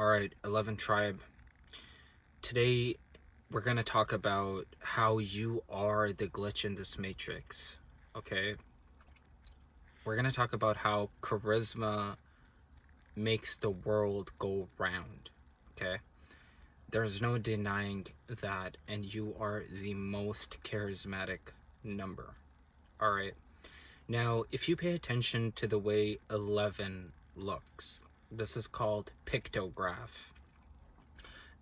Alright, 11 Tribe. Today we're going to talk about how you are the glitch in this matrix. Okay? We're going to talk about how charisma makes the world go round. Okay? There's no denying that, and you are the most charismatic number. Alright? Now, if you pay attention to the way 11 looks, this is called pictograph.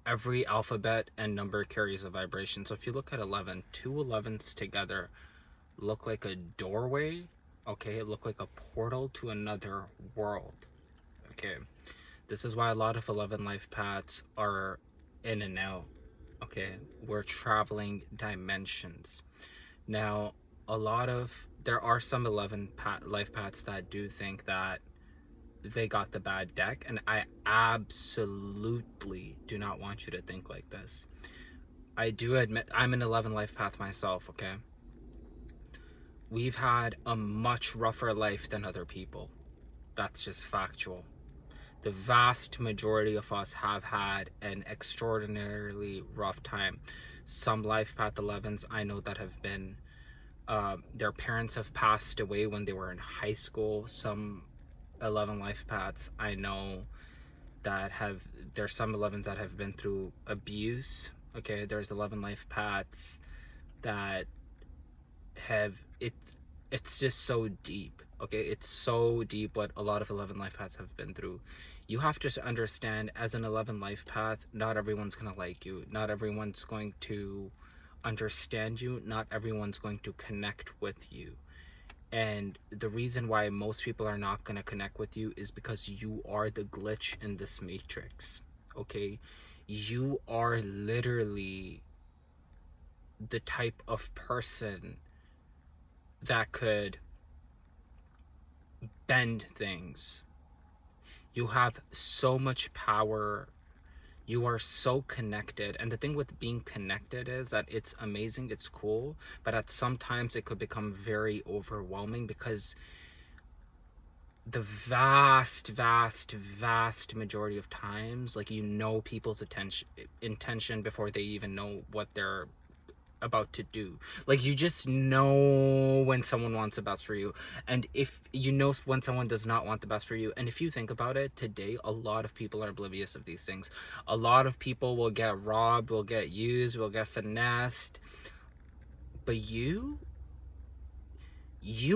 Every alphabet and number carries a vibration. So if you look at 11, two 11s together look like a doorway. Okay, it look like a portal to another world. Okay, this is why a lot of 11 life paths are in and out. Okay, we're traveling dimensions. Now, there are some 11 life paths that do think that they got the bad deck, and I absolutely do not want you to think like this. I do admit I'm an 11 life path myself. Okay, we've had a much rougher life than other people. That's just factual. The vast majority of us have had an extraordinarily rough time. Some life path 11s I know that have been their parents have passed away when they were in high school. Some 11 life paths I know that there's some 11s that have been through abuse. Okay, there's 11 life paths that have it's just so deep. Okay, it's so deep what a lot of 11 life paths have been through. You have to understand, as an 11 life path, not everyone's gonna like you, not everyone's going to understand you, not everyone's going to connect with you. And the reason why most people are not going to connect with you is because you are the glitch in this matrix. Okay? You are literally the type of person that could bend things. You have so much power. You are so connected. And the thing with being connected is that it's amazing, it's cool, but at sometimes it could become very overwhelming, because the vast majority of times, like, people's intention before they even know what they're about to do. Like, you just know when someone wants the best for you, and if you know when someone does not want the best for you. And if you think about it, today a lot of people are oblivious of these things. A lot of people will get robbed, will get used, will get finessed, but you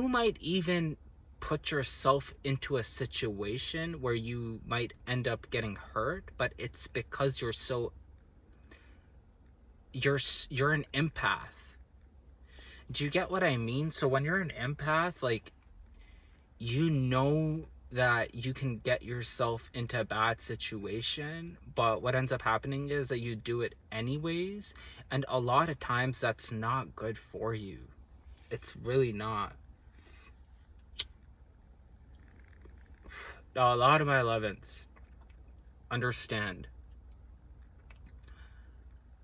might even put yourself into a situation where you might end up getting hurt, but it's because you're an empath. Do you get what I mean? So when you're an empath, like, you know that you can get yourself into a bad situation, but what ends up happening is that you do it anyways, and a lot of times that's not good for you. It's really not. A lot of my 11s understand.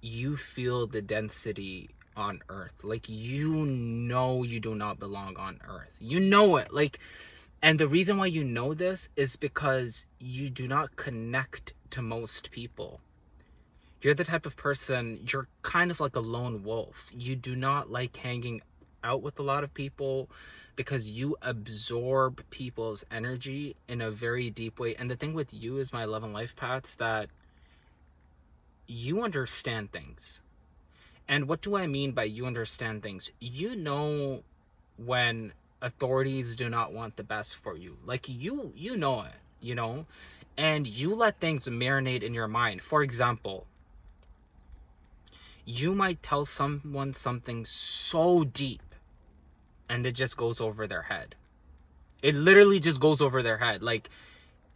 You feel the density on Earth. Like, you know you do not belong on Earth. You know it. Like, and the reason why you know this is because you do not connect to most people. You're the type of person, you're kind of like a lone wolf. You do not like hanging out with a lot of people because you absorb people's energy in a very deep way. And the thing with you is, my 11 life paths, that you understand things. And what do I mean by you understand things? You know when authorities do not want the best for you. Like, you know it, you know? And you let things marinate in your mind. For example, you might tell someone something so deep and it just goes over their head. It literally just goes over their head. Like,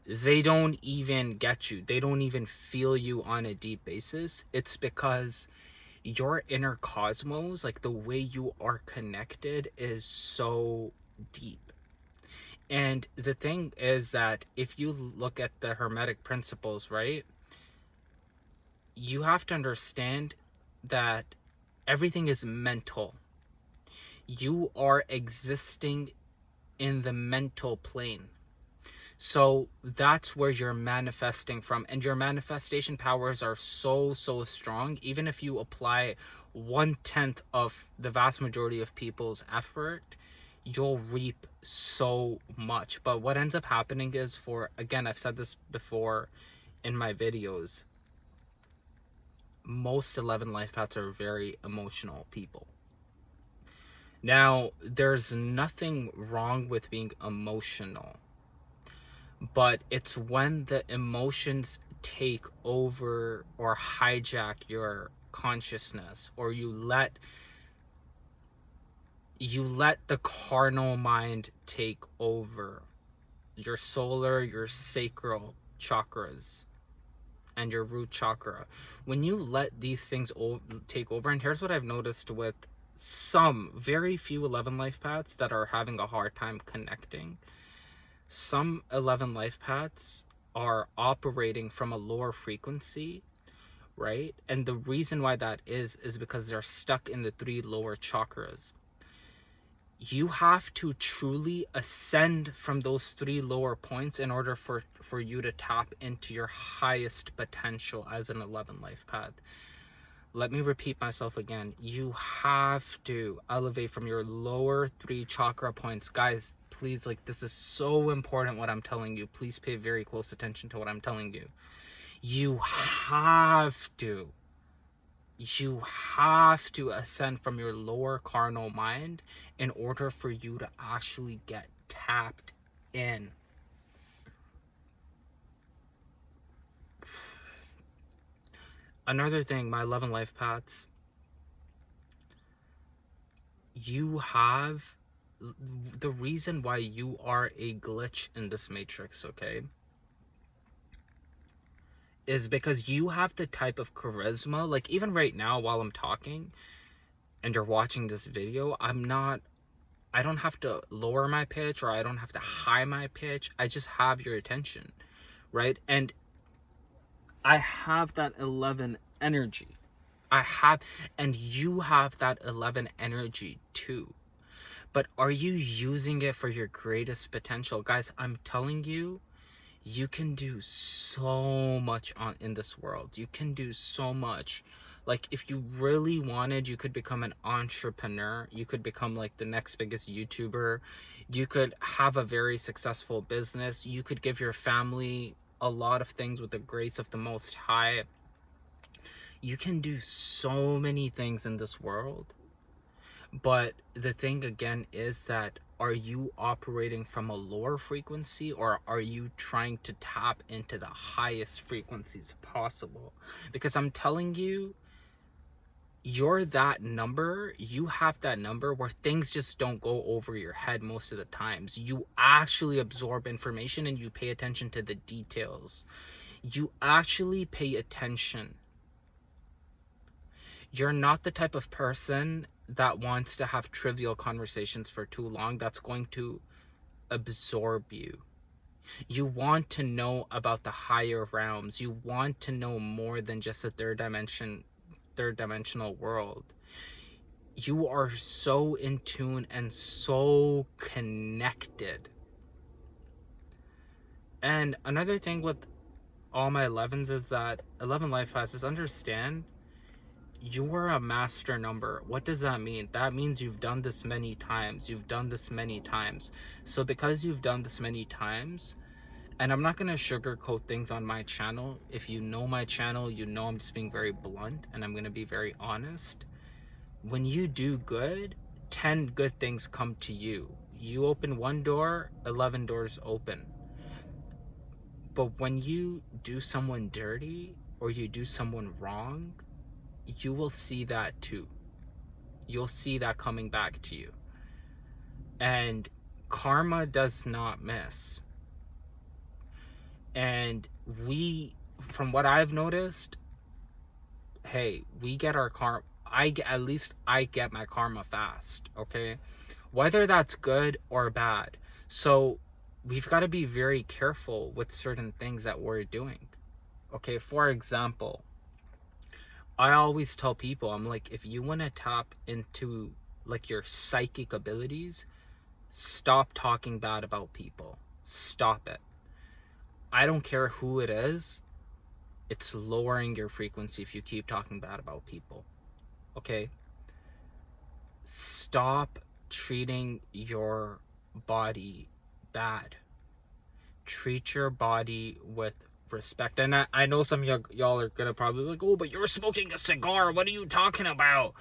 they don't even get you. They don't even feel you on a deep basis. It's because your inner cosmos, like the way you are connected, is so deep. And the thing is that if you look at the Hermetic principles, right, you have to understand that everything is mental. You are existing in the mental plane. So that's where you're manifesting from, and your manifestation powers are so strong. Even if you apply 1/10 of the vast majority of people's effort, you'll reap so much. But what ends up happening is, for again, I've said this before in my videos, most 11 life paths are very emotional people. Now, there's nothing wrong with being emotional, but it's when the emotions take over or hijack your consciousness, or you let the carnal mind take over your solar, your sacral chakras, and your root chakra. When you let these things take over, and here's what I've noticed with some very few 11 life paths that are having a hard time connecting. Some 11 life paths are operating from a lower frequency, right? And the reason why that is because they're stuck in the 3 lower chakras. You have to truly ascend from those 3 lower points in order for you to tap into your highest potential as an 11 life path. Let me repeat myself again. You have to elevate from your lower 3 chakra points. Guys, please, like, this is so important what I'm telling you. Please pay very close attention to what I'm telling you. You have to ascend from your lower carnal mind in order for you to actually get tapped in. Another thing, my 11 life paths, you have the reason why you are a glitch in this matrix, okay, is because you have the type of charisma. Like, even right now while I'm talking and you're watching this video, I don't have to lower my pitch, or I don't have to high my pitch. I just have your attention, right? And I have that 11 energy. And you have that 11 energy too. But are you using it for your greatest potential? Guys, I'm telling you, you can do so much in this world. You can do so much. Like, if you really wanted, you could become an entrepreneur. You could become like the next biggest YouTuber. You could have a very successful business. You could give your family a lot of things with the grace of the Most High. You can do so many things in this world. But the thing again is that, are you operating from a lower frequency, or are you trying to tap into the highest frequencies possible? Because I'm telling you, you're that number. You have that number where things just don't go over your head most of the times. You actually absorb information and you pay attention to the details. You actually pay attention. You're not the type of person that wants to have trivial conversations for too long. That's going to absorb you. You want to know about the higher realms. You want to know more than just a third dimensional world. You are so in tune and so connected. And another thing with all my 11s is that 11 life paths, understand, you are a master number. What does that mean? That means you've done this many times. You've done this many times. So because you've done this many times, and I'm not going to sugarcoat things on my channel. If you know my channel, you know I'm just being very blunt, and I'm going to be very honest. When you do good, 10 good things come to you. You open one door, 11 doors open. But when you do someone dirty, or you do someone wrong, you will see that too. You'll see that coming back to you. And karma does not miss. And from what I've noticed, hey, we get our karma. At least I get my karma fast, okay? Whether that's good or bad. So we've got to be very careful with certain things that we're doing. Okay, for example, I always tell people, I'm like, if you want to tap into like your psychic abilities, stop talking bad about people. Stop it. I don't care who it is, it's lowering your frequency if you keep talking bad about people. Okay? Stop treating your body bad. Treat your body with respect. And I know some of y'all are gonna probably be like, oh, but you're smoking a cigar. What are you talking about?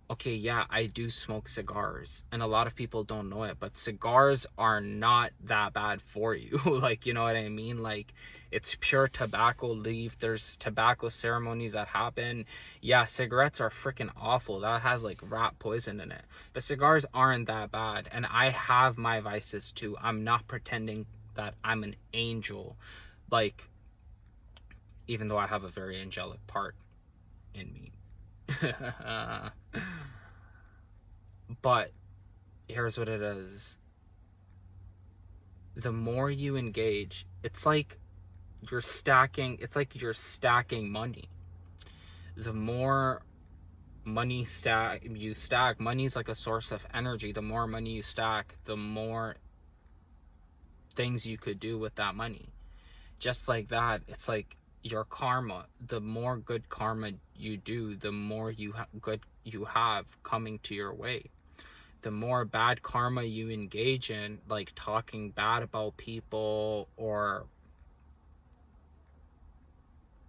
Okay, yeah, I do smoke cigars, and a lot of people don't know it, but cigars are not that bad for you. Like, you know what I mean? Like, it's pure tobacco leaf. There's tobacco ceremonies that happen. Yeah, cigarettes are freaking awful. That has like rat poison in it. But cigars aren't that bad, and I have my vices too. I'm not pretending that I'm an angel, like, even though I have a very angelic part in me. But here's what it is. The more you engage, it's like you're stacking money. The more money you stack, money's like a source of energy. The more money you stack, the more things you could do with that money. Just like that, it's like your karma. The more good karma you do, the more good you have coming to your way. The more bad karma you engage in, like talking bad about people or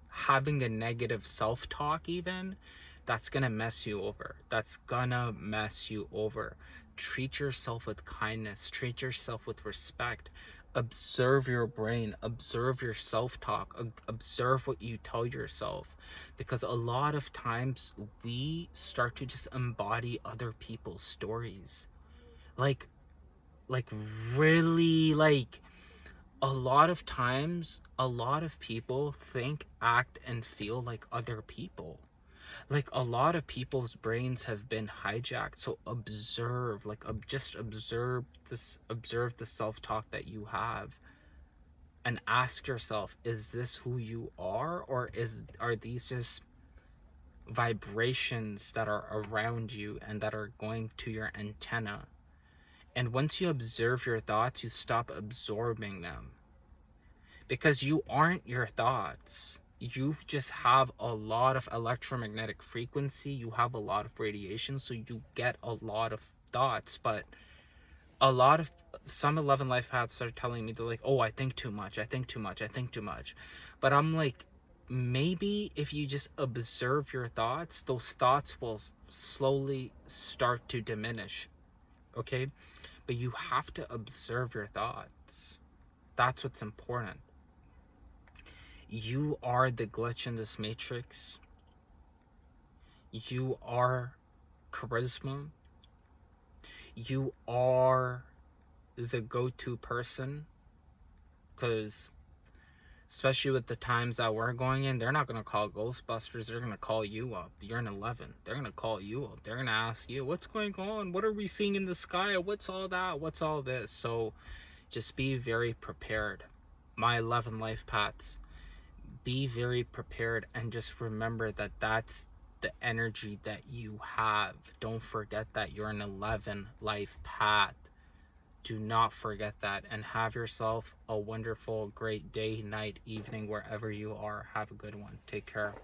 having a negative self-talk even, that's gonna mess you over. That's gonna mess you over. Treat yourself with kindness. Treat yourself with respect. Observe your brain. Observe your self-talk. Observe what you tell yourself. Because a lot of times we start to just embody other people's stories. Like, like really, like, a lot of times, a lot of people think, act, and feel like other people. Like, a lot of people's brains have been hijacked. So observe, like, just observe the self-talk that you have, and ask yourself, is this who you are, or are these just vibrations that are around you and that are going to your antenna? And once you observe your thoughts, you stop absorbing them. Because you aren't your thoughts. You just have a lot of electromagnetic frequency. You have a lot of radiation, so you get a lot of thoughts. But a lot of some 11 life paths are telling me, they're like, oh, I think too much. I think too much. I think too much. But I'm like, maybe if you just observe your thoughts, those thoughts will slowly start to diminish. Okay? But you have to observe your thoughts. That's what's important. You are the glitch in this matrix. You are charisma. You are the go-to person. Because especially with the times that we're going in, they're not going to call Ghostbusters. They're going to call you up. You're an 11. They're going to call you up. They're going to ask you, what's going on? What are we seeing in the sky? What's all that? What's all this? So just be very prepared. My 11 life paths. Be very prepared, and just remember that that's the energy that you have. Don't forget that you're an 11 life path. Do not forget that, and have yourself a wonderful, great day, night, evening, wherever you are. Have a good one. Take care.